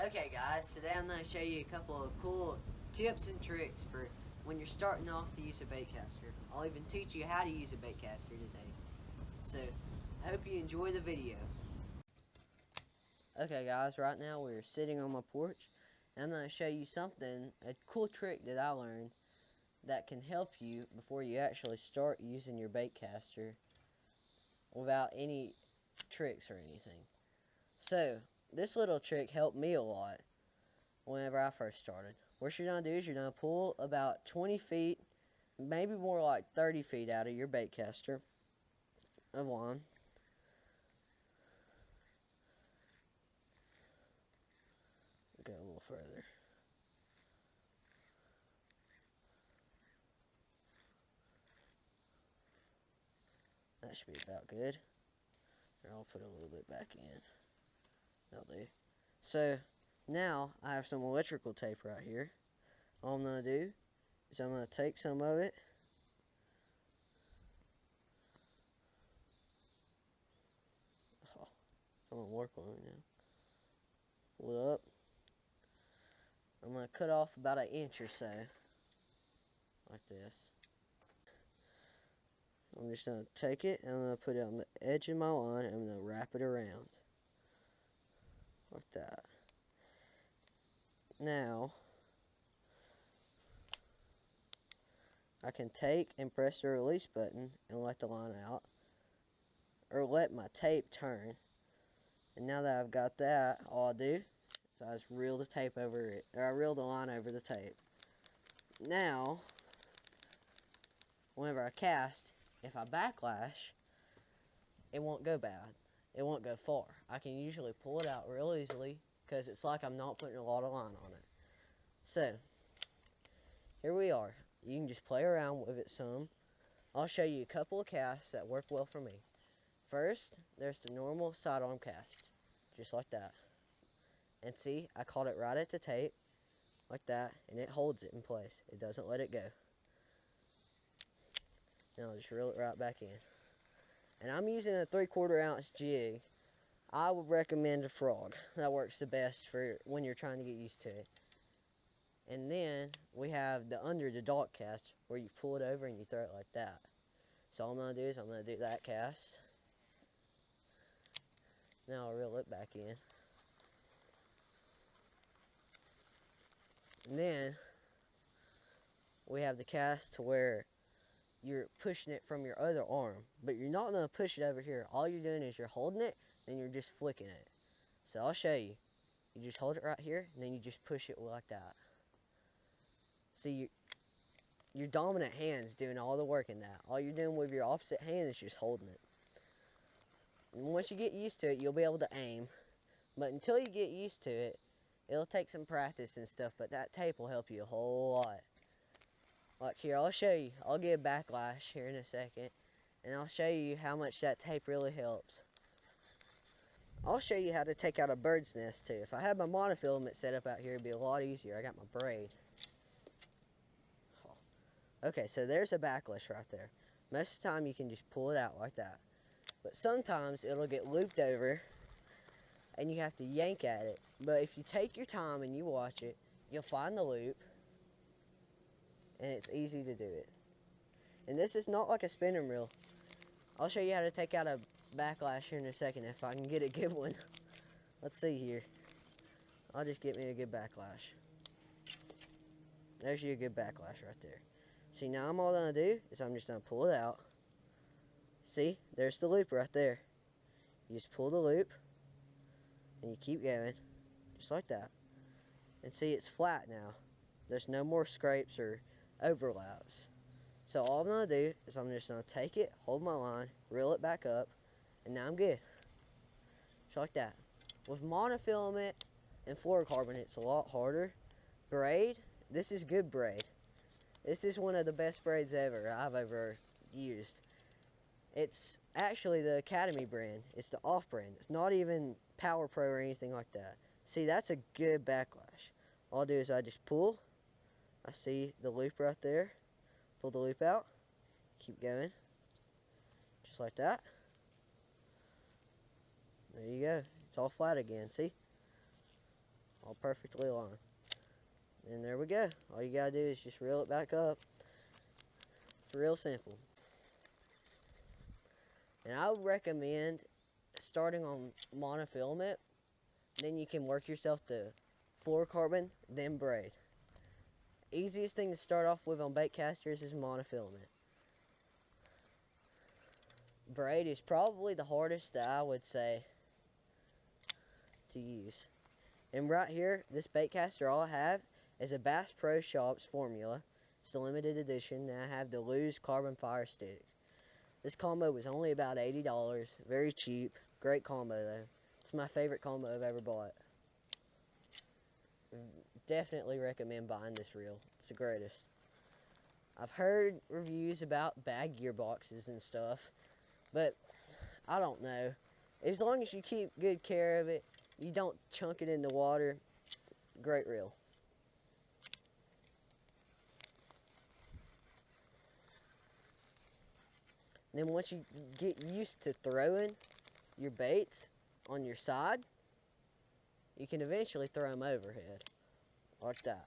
Okay guys, today I'm going to show you a couple of cool tips and tricks for when you're starting off to use a baitcaster. I'll even teach you how to use a baitcaster today. So, I hope you enjoy the video. Okay guys, right now we're sitting on my porch and I'm going to show you something, a cool trick that I learned that can help you before you actually start using your baitcaster without any tricks or anything. So, this little trick helped me a lot whenever I first started. What you're going to do is you're going to pull about 20 feet, maybe more like 30 feet out of your baitcaster of line. Go a little further. That should be about good. Or I'll put a little bit back in. That'll do. So, now I have some electrical tape right here. All I'm going to do is I'm going to take some of it. Oh, I'm going to work on it now. Pull it up. I'm going to cut off about 1 inch or so. Like this. I'm just going to take it and I'm going to put it on the edge of my line and I'm going to wrap it around. Like that. Now, I can take and press the release button and let the line out. Or let my tape turn. And now that I've got that, all I do is I just reel the tape over it. Or I reel the line over the tape. Now, whenever I cast, if I backlash, it won't go bad. It won't go far. I can usually pull it out real easily because it's like I'm not putting a lot of line on it. So, here we are. You can just play around with it some. I'll show you a couple of casts that work well for me. First, there's the normal sidearm cast. Just like that. And see, I caught it right at the tape. Like that. And it holds it in place. It doesn't let it go. Now I'll just reel it right back in. And I'm using a 3/4 ounce jig. I would recommend a frog. That works the best for when you're trying to get used to it. And then we have the under the dog cast where you pull it over and you throw it like that. So all I'm going to do is I'm going to do that cast. Now I'll reel it back in. And then we have the cast to where you're pushing it from your other arm. But you're not going to push it over here. All you're doing is you're holding it and you're just flicking it. So I'll show you. You just hold it right here and then you just push it like that. See, your dominant hand's doing all the work in that. All you're doing with your opposite hand is just holding it. And once you get used to it, you'll be able to aim. But until you get used to it, it'll take some practice and stuff, but that tape will help you a whole lot. Like here, I'll show you. I'll get a backlash here in a second, and I'll show you how much that tape really helps. I'll show you how to take out a bird's nest too. If I had my monofilament set up out here, it'd be a lot easier. I got my braid. Okay, so there's a backlash right there. Most of the time you can just pull it out like that. But sometimes it'll get looped over and you have to yank at it. But if you take your time and you watch it, you'll find the loop and it's easy to do it. And this is not like a spinning reel. I'll show you how to take out a backlash here in a second if I can get a good one. Let's see here. I'll just get me a good backlash. There's you a good backlash right there. See, now I'm all going to do is I'm just going to pull it out. See, there's the loop right there. You just pull the loop and you keep going just like that. And see, it's flat now. There's no more scrapes or overlaps. So all I'm going to do is I'm just going to take it, hold my line, reel it back up, and now I'm good. Just like that. With monofilament and fluorocarbon, it's a lot harder. Braid, this is good braid. This is one of the best braids I've ever used. It's actually the Academy brand. It's the off brand. It's not even Power Pro or anything like that. See, that's a good backlash. All I do is I just pull. I see the loop right there. Pull the loop out. Keep going. Just like that. There you go. It's all flat again. See? all perfectly lined. And there we go. All you gotta do is just reel it back up. It's real simple. And I would recommend starting on monofilament, then you can work yourself to fluorocarbon, then braid. Easiest thing to start off with on bait casters is monofilament. Braid is probably the hardest that I would say to use. And right here, this bait caster, all I have is a Bass Pro Shops formula. It's a limited edition, and I have the Lew's Carbon Fire Stick. This combo was only about $80, very cheap. Great combo though. It's my favorite combo I've ever bought. Definitely recommend buying this reel. It's the greatest. I've heard reviews about bad gearboxes and stuff, but I don't know. As long as you keep good care of it, you don't chunk it in the water, great reel. Then once you get used to throwing your baits on your side, you can eventually throw them overhead, like that.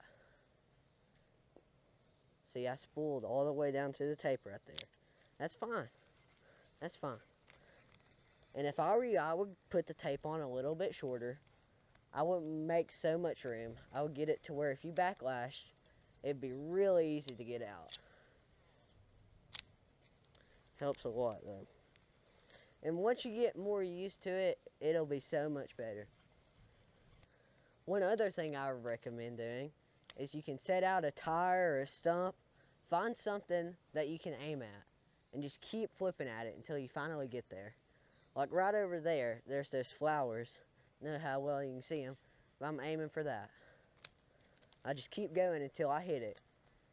See, I spooled all the way down to the tape right there. That's fine. That's fine. And if I were you, I would put the tape on a little bit shorter. I wouldn't make so much room. I would get it to where if you backlash, it'd be really easy to get out. Helps a lot though. And once you get more used to it, it'll be so much better. One other thing I would recommend doing is you can set out a tire or a stump, find something that you can aim at, and just keep flipping at it until you finally get there. Like right over there, there's those flowers. Know how well you can see them, but I'm aiming for that. I just keep going until I hit it.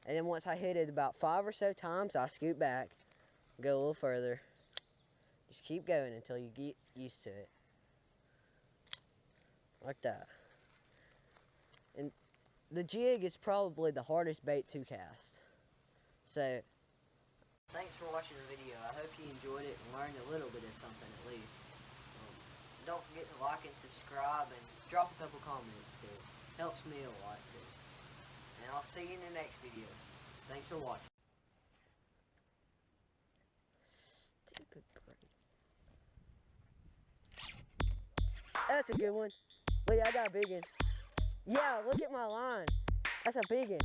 And then once I hit it about 5 or so times, I scoot back, go a little further. Just keep going until you get used to it. Like that. And the jig is probably the hardest bait to cast. So, thanks for watching the video. I hope you enjoyed it and learned a little bit of something at least. Don't forget to like and subscribe and drop a couple comments too. Helps me a lot too. And I'll see you in the next video. Thanks for watching. Stupid brain. That's a good one. Look, I got a big one. Yeah, look at my line. That's a big one.